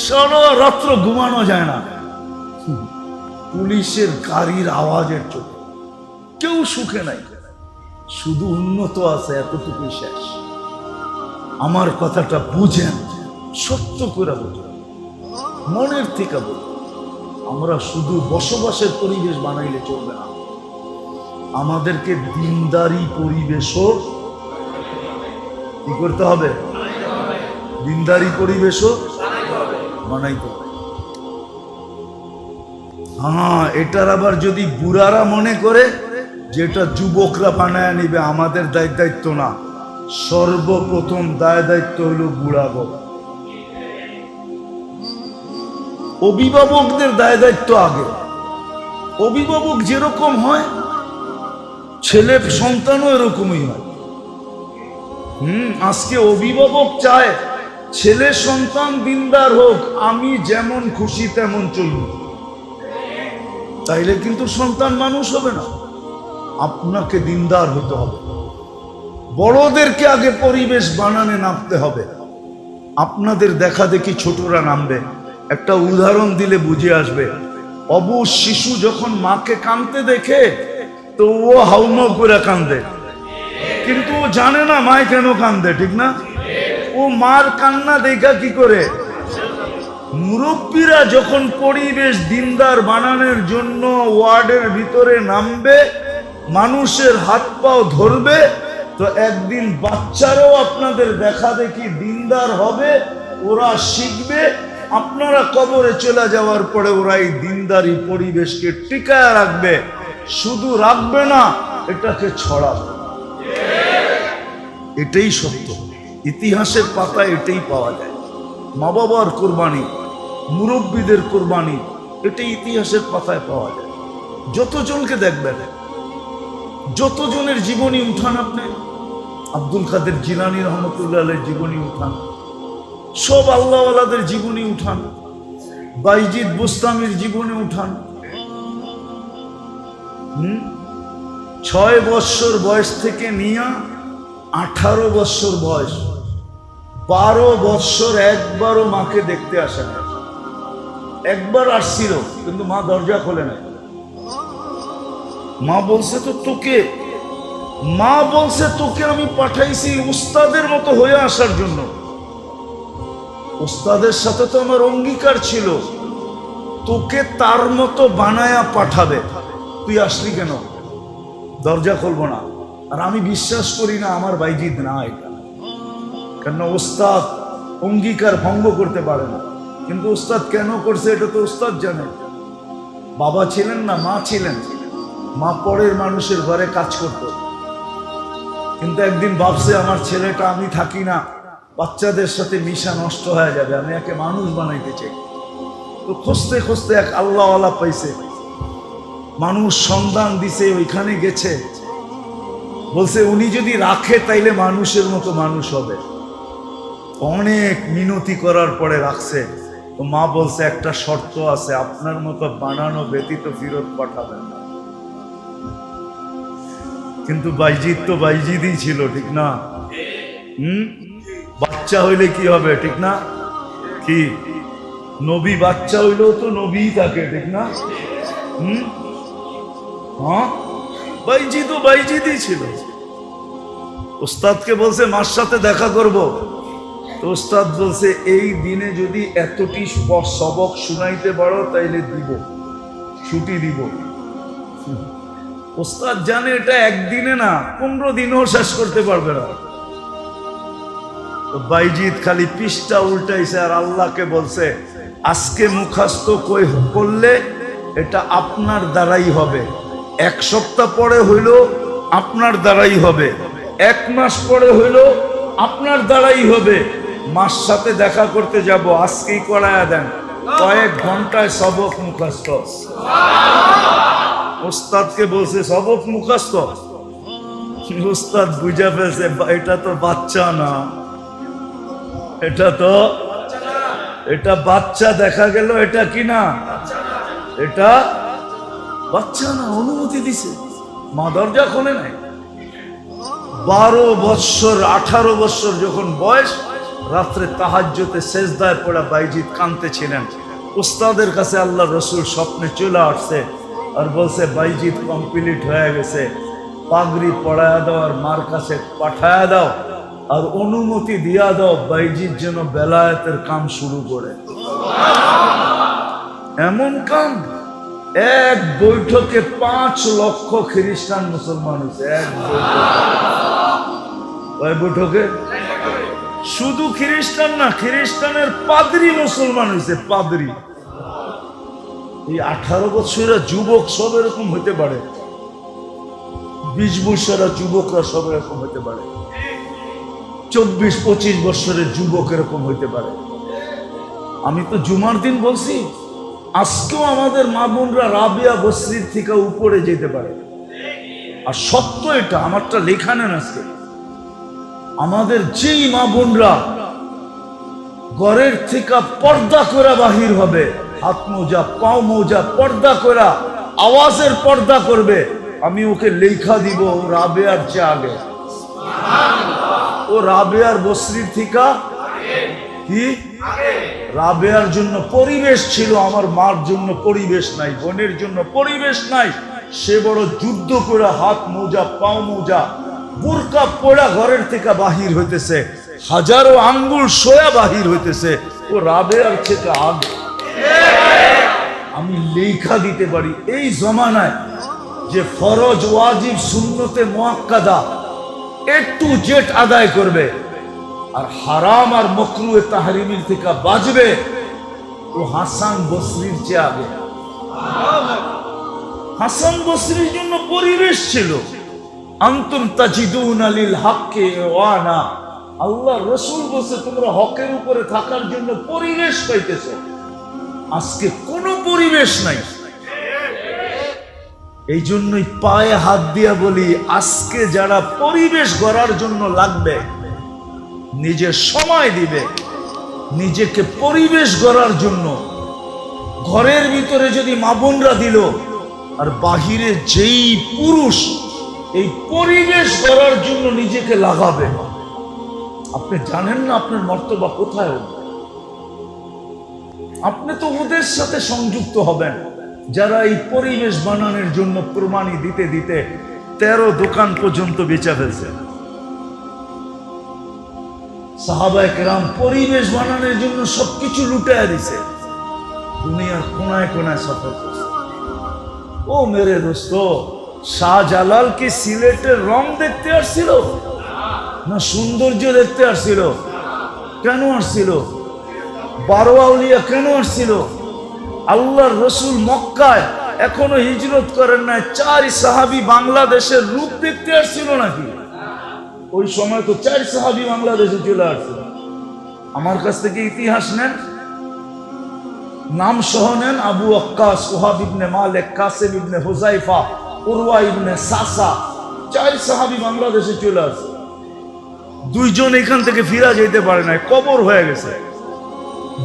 সারা রাত্র ঘুমানো যায় না পুলিশের গাড়ির আওয়াজের চোটে। কেউ সুখে নাই, শুধু উন্নত আছে, এতটুকুই শেষ। আমার কথাটা বুঝেন, সত্য করে বুঝেন, মনের থেকে বলুন। আমরা শুধু বসবাসের পরিবেশ বানাইলে চলবে না, আমাদেরকে দিনদারি পরিবেশও কি করতে হবে? দিনদারি পরিবেশও বানাইতে হবে। হ্যাঁ, এটার আবার যদি বুড়ারা মনে করে যেটা যুবকরা বানায় নিবে, আমাদের দায়িত্ব না। সর্বপ্রথম দায়িত্ব হলো বুড়াগো, অভিভাবকদের দায়িত্ব আগে। অভিভাবক যেরকম হয়, ছেলে সন্তানও এরকমই হয়। আজকে অভিভাবক চায় ছেলে সন্তান দিনদার হোক, আমি যেমন খুশি তেমন চলব, তাইলে কিন্তু সন্তান মানুষ হবে না। আপনাকে দিনদার হতে হবে, বড়দেরকে আগে পরিবেশ বানানে নামতে হবে। আপনাদের দেখা দেখি ছোটরা নামবে। একটা উদাহরণ দিলে বুঝে আসবে। অবুঝ শিশু যখন মাকে কাঁদতে দেখে তো ও হাউমাউ করে কান্দে, কিন্তু ও জানে না মায় কেন কান্দে, ঠিক না? ও মার কান্না দেখা কি করে? মুরব্বীরা যখন পরিবেশ দিনদার বানানোর জন্য ওয়ার্ডের ভিতরে নামবে, মানুষের হাত পাও ধরবে, তো একদিন বাচ্চারাও আপনাদের দেখা দেখি দিনদার হবে, ওরা শিখবে। আপনারা কবরে চলে যাওয়ার পরে ওরা এই দিনদারি পরিবেশকে টিকায় রাখবে। শুধু রাখবে না, এটাকে ছড়াবে। এটাই সত্য, ইতিহাসের পাতায় এটাই পাওয়া যায়। মা বাবার কোরবানি, মুরব্বীদের কোরবানি, এটাই ইতিহাসের পাতায় পাওয়া যায়। যতজনকে দেখবেন, যতজনের জীবনী উঠান আপনি, আব্দুল কাদের জিলানী রহমতুল্লাহ আলাইহির জীবনী উঠান, সব আল্লাহওয়ালাদের জীবনী উঠান, বাইজিদ বুস্তামির জীবনী উঠান। 6 বৎসর বয়স থেকে নিয়ে 18 বছর বয়স, 12 বছর একবারও মাকে দেখতে আসে না। একবার আসছিল কিন্তু মা দরজা খোলে না। মা বলছে তোকে আমি পাঠাইছি উস্তাদের মতো হয়ে আসার জন্য। উস্তাদের সাথে তো আমার অঙ্গীকার ছিল তোকে তার মতো বানায়া পাঠাবে, তুই আসলি কেন? দরজা খুলবো না। আর আমি বিশ্বাস করি না আমার বাইজিদ না এটা, কেন উস্তাদ অঙ্গীকার ভঙ্গ করতে পারে না। কিন্তু উস্তাদ কেন করছে এটা তো উস্তাদ জানে। বাবা ছিলেন না, মা ছিলেন। মা পরের মানুষের ঘরে কাজ করত, কিন্তু একদিন ভাবছে আমার ছেলেটা, আমি থাকি না, বাচ্চাদের সাথে মিশা নষ্ট হয়ে যাবে, আমি একে মানুষ বানাইতে চাই। তো খুঁজতে খুঁজতে এক আল্লাহওয়ালা পাইছে, মানুষ সন্ধান দিছে, ওইখানে গেছে, বলছে উনি যদি রাখে তাইলে মানুষের মতো মানুষ হবে। অনেক মিনতি করার পরে রাখছে। তো মা বলছে একটা শর্ত আছে, আপনার মতো বানানো ব্যতীত ফেরত পাঠাবেন না। কিন্তু বাইজিদ তো বাইজিদই ছিল, ঠিক না? বাচ্চা হইলে কি হবে, ঠিক না? কি নবী বাচ্চা হইলেও তো নবীই থাকে, ঠিক না? হ্যাঁ, বাইজিদ বাইজিদই ছিল। উস্তাদকে বলছে মার সাথে দেখা করব। তো উস্তাদ বলছে এই দিনে যদি এতটি সবক শুনাইতে পারো তাইলে দিব, ছুটি দিব। উস্তাদ জানে এটা একদিনে না, 15 দিনও শেষ করতে পারবে না। তো বাইজিদ খালি পৃষ্ঠা উল্টাইছে আর আল্লাহকে বলছে আজকে মুখাস্ত করলে এটা আপনার দ্বারাই হবে, 1 সপ্তাহ পরে হইল আপনার দ্বারাই হবে, 1 মাস পরে হইল আপনার দ্বারাই হবে। মার সাথে দেখা করতে যাব, আজকেই করায়া দেন, কয়েক ঘন্টায় সবক মুখাস্ত। উস্তাদকে বলছে সবক মুখাস্ত। উস্তাদ বুঝা ফেলছে এটা তো বাচ্চা না, এটা বাচ্চা দেখা গেল, এটা কি না, এটা বাচ্চা না। অনুমতি দিছে, মা দরজা খোলে নাই। 12 বছর 18 বছর যখন বয়স, রাত্রে তাহাজ্জুদে সেজদায় পড়া বাইজিদ কাঁদতেছিলেন। উস্তাদের কাছে আল্লাহ রসুল স্বপ্নে চলে আসছে আর বলছে বাইজিদ কমপ্লিট হয়ে গেছে, পাগড়ি পড়ায়া দাও আর মার কাছে পাঠায়া দাও আর অনুমতি দিয়া দাও বাইজিদ যেন বেলায়েতের কাম শুরু করে। এমন কাম, এক বৈঠকে 5 লক্ষ খ্রিস্টান মুসলমান হয়েছে। এক বৈঠকে শুধু খ্রিস্টান না, খ্রিস্টানের পাদ্রী মুসলমান হয়েছে, পাদ্রী। এই 18 বছরের যুবক সব এরকম হইতে পারে, 20 বছরের যুবকরা সব এরকম হইতে পারে, 24-25 বছরের যুবক এরকম হইতে পারে। আমি তো জুমার দিন বলছি, আজকেও আমাদের মা বোনরা রাবিয়া বসরির থেকে উপরে যেতে পারে। আর সত্য এটা, আমারটা লেখা নেন আজকে। আমাদের যেই মা বোনরা ঘরের থেকে পর্দা করে বাহির হবে, হাত মোজা পাও মোজা পর্দা করে আওয়াজের পর্দা করবে, আমি ওকে লেখা দিব ও রাবেয়ার চেয়ে আগে, ও রাবেয়ার বসরির থেকে কি রাবেয়ার জন্য পরিবেশ ছিল, আমার মার জন্য পরিবেশ নাই, বোনের জন্য পরিবেশ নাই। সে বড় যুদ্ধ করে হাত মোজা পাও মোজা বুরকা পড়া ঘরের থেকে বাহির হইতেছে, হাজারো আঙ্গুল সোয়া বাহির হইতেছে, ও রাবেয়ার থেকে আগে। আমি লেখা দিতে পারি এই জমানায় যে ফরজ ওয়াজিব সুন্নতে মুআক্কাদা একটু জেট আদায় করবে আর হারাম আর মাকরুহে তাহরিমের থেকে বাঁচবে, ও হাসান বসরির চেয়ে আগে। হাসান বসরির জন্য পরিবেশ ছিল, আনতুম তাজিদুনা লিল হাক্কি ওয়ানা, আল্লাহ রসুল বলছে তোমরা হকের উপরে থাকার জন্য পরিবেশ পাইতেছো। আজকে কোনো পরিবেশ নাই। এই জন্যই পায়ে হাত দিয়া বলি, আজকে যারা পরিবেশ গড়ার জন্য লাগবে, নিজের সময় দিবে নিজেকে পরিবেশ গড়ার জন্য, ঘরের ভিতরে যদি মা বোনরা দিল, আর বাহিরে যেই পুরুষ এই পরিবেশ করার জন্য নিজেকে লাগাবে। আপনি জানেন না আপনার মর্তবা কোথায় হবে। আপনি তো ওদের সাথে সংযুক্ত হবেন যারা এই পরিবেশ বানানোর জন্য প্রমাণী দিতে দিতে 13 দোকান পর্যন্ত বেচা ফেলছে। সাহাবায়ে কেরাম পরিবেশ বানানোর জন্য সবকিছু লুটায়া দিছে, দুনিয়ার কোনায় কোনায় সফর করছে। ও মেরে দোস্ত, শাহজালাল কি সিলেটের রং দেখতে আসছিল না সৌন্দর্য দেখতে আসছিল? কেন আসছিল? 12 আউলিয়া কেন আসছিল? আল্লাহর রসুল মক্কায় এখনো হিজরত করেন নাই, 4 সাহাবী বাংলাদেশের রূপ দেখতে আসছিল নাকি? ওই সময় তো 4 সাহাবী বাংলাদেশে চলে আসছিল। আমার কাছ থেকে ইতিহাস নেন, নাম সহ নেন। আবু ওয়াক্কাস, ওহাব ইবনে মালিক, কাসিম ইবনে হুযায়ফা, উরওয়া ইবনে সাসা, 4 সাহাবী বাংলাদেশে চলে আসছে। 2 জন এখান থেকে ফিরা যেতে পারে নাই, কবর হয়ে গেছে।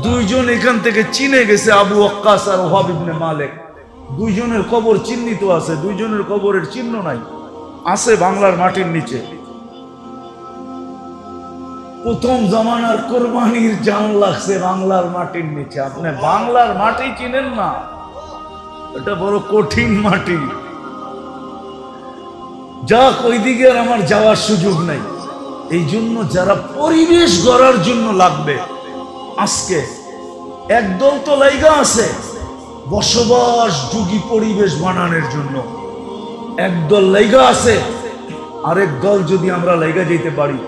2 জন এখান থেকে চিনে গেছে, আবু ওয়াক্কাস আর ওহাব ইবনে মালিক। 2 জনের কবর চিহ্নিত আছে, 2 জনের কবরের চিহ্ন নাই, আছে বাংলার মাটির নিচে। প্রথম জামানার কোরবানির জান লাগছে বাংলার মাটির নিচে। আপনি বাংলার মাটি চিনেন না, এটা বড় কঠিন মাটি। যাক, ওইদিকে আর আমার যাওয়ার সুযোগ নাই। এই জন্য যারা পরিবেশ গড়ার জন্য লাগবে, আজকে একদল তো লাইগা আছে বসবাস যোগী পরিবেশ বানানোর জন্য, একদল লাইগা আছে। আরেক দল যদি আমরা লাইগা যেতে পারি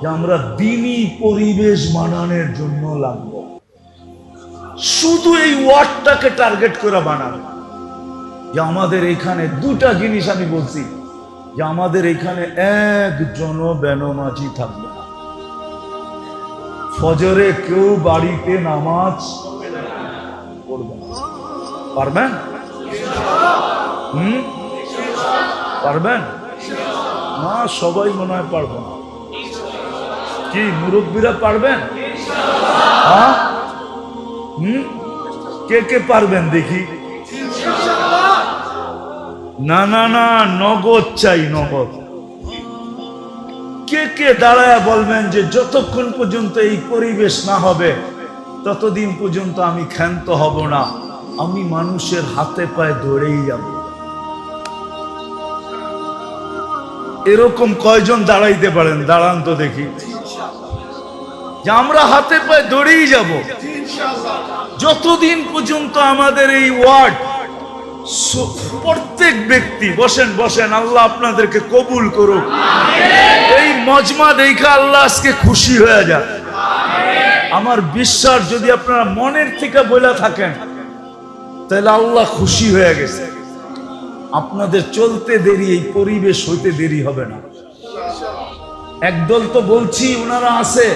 যে আমরা দ্বীনি পরিবেশ বানানোর জন্য লাগবো, শুধু এই ওয়ার্ডটাকে টার্গেট করে বানাবো। যে আমাদের এখানে 2টা জিনিস আমি বলছি, যে আমাদের এখানে একজনও বেনমাজি থাকবে না। ফজরে কেউ বাড়িতে নামাজ পড়বে না। পারবেন? পারবেন না? সবাই মনে হয় পারবো না। কি মুরব্বীরা পারবেন? হ্যাঁ, কে কে পারবেন দেখি? না না না, নগদ চাই, নগদ। কে কে দাঁড়ায় বলবেন যে যতক্ষণ পর্যন্ত এই পরিবেশ না হবে ততদিন পর্যন্ত আমি ক্ষান্ত হব না, আমি মানুষের হাতে পায়ে ধরেই যাব। এরকম কয়জন দাঁড়াইতে পারেন? দাঁড়ান তো দেখি। যে আমরা হাতে পায়ে ধরেই যাব যতদিন পর্যন্ত আমাদের এই ওয়ার্ড, প্রত্যেক ব্যক্তি, বসেন বসেন, আল্লাহ আপনাদেরকে কবুল করুক। এই মজমা দেখে আল্লাহ আজকে খুশি হয়ে যাক। আমার বিশ্বাস যদি আপনারা মনের থেকে বলে থাকেন তাহলে আল্লাহ খুশি হয়ে গেছে। আপনাদের চলতে দেরি, এই পরিবেশ হইতে দেরি হবে না। একদল তো বলছি ওনারা আছে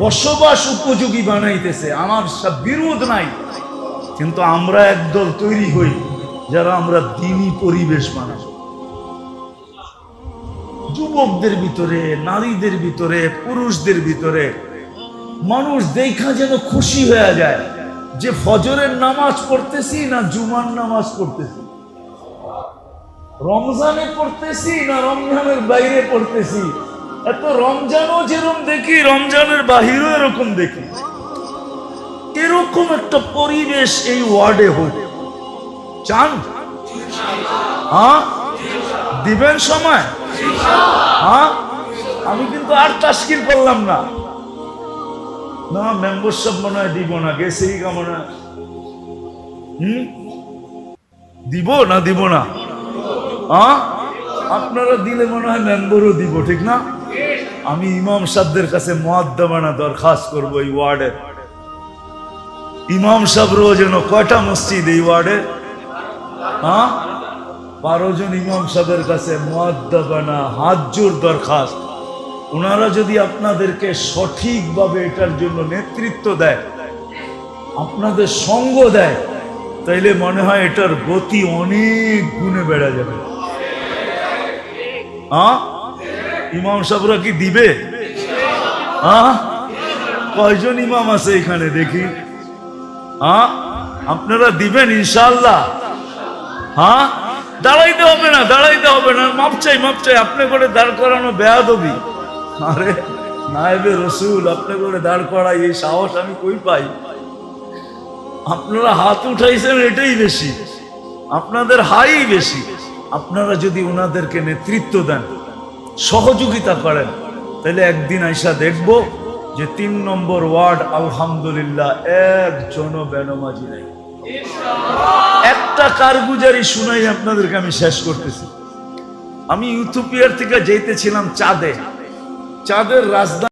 বসবাস উপযোগী বানাইতেছে, আমার সব বিরোধ নাই, কিন্তু আমরা একদল তৈরি হই যারা আমরা দ্বীনি পরিবেশ বানাবো। যুবকদের ভিতরে, নারীদের ভিতরে, পুরুষদের ভিতরে মানুষ দেখা যেন খুশি হয়ে যায় যে ফজরের নামাজ পড়তেছি না জুমার নামাজ পড়তেছি, রমজানে পড়তেছি না রমজানের বাইরে পড়তেছি। এত রমজানও যেরকম দেখি, রমজানের বাহিরও এরকম দেখি। এরকম একটা পরিবেশ এই ওয়ার্ডে হোক, চান? হ্যাঁ, দিবেন সময়? হ্যাঁ, আমি কিন্তু আর তাশকিল করলাম না। না, মেম্বারশিপ মনে হয় দিব না, গেছে কেমন দিব না, দিব না। হ্যাঁ, আপনারা দিলে মনে হয় মেম্বারও দিব, ঠিক না? আমি ইমাম সাহেবদের কাছে মুআদ্দাবানা দরখাস্ত করবো এই ওয়ার্ডের। ইমাম সাহেবরাও যেন কয়টা মসজিদ এই ওয়ার্ডে? হ্যাঁ, 12 জন ইমাম সাহেবের কাছে মুআদ্দাবানা হাত জোর দরখাস্ত। ওনারা যদি আপনাদেরকে সঠিকভাবে এটার জন্য নেতৃত্ব দেয়, আপনাদের সঙ্গ দেয়, তাইলে মনে হয় এটার গতি অনেক গুণে বেড়ে যাবে। হ্যাঁ, ইমাম সাহেবরা কি দিবে? হ্যাঁ, কয়জন ইমাম আছে এখানে দেখি? হ্যাঁ, আপনারা দিবেন ইনশাআল্লাহ? হ্যাঁ, দাঁড়াইতে হবে না, দাঁড়াইতে হবে না, মাপ চাই, মাপ চাই। আপনি করে দাঁড় করানো বেয়াদবি। আরে নায়েবে রসুল আপনি করে দাঁড় করাই, এই সাহস আমি কই পাই? আপনারা হাত উঠাইছেন এটাই বেশি, আপনাদের হাই বেশি। আপনারা যদি ওনাদেরকে নেতৃত্ব দেন, সহযোগিতা করেন, তাহলে একদিন আইসা দেখব যে 3 নম্বর ওয়ার্ড আলহামদুলিল্লাহ একজনও বেনামাজি নাই। একটা কারগুজারি শুনাই আপনাদেরকে আমি শেষ করতেছি। আমি ইউথোপিয়ার থেকে যেতেছিলাম চাঁদে, চাঁদের রাজধানী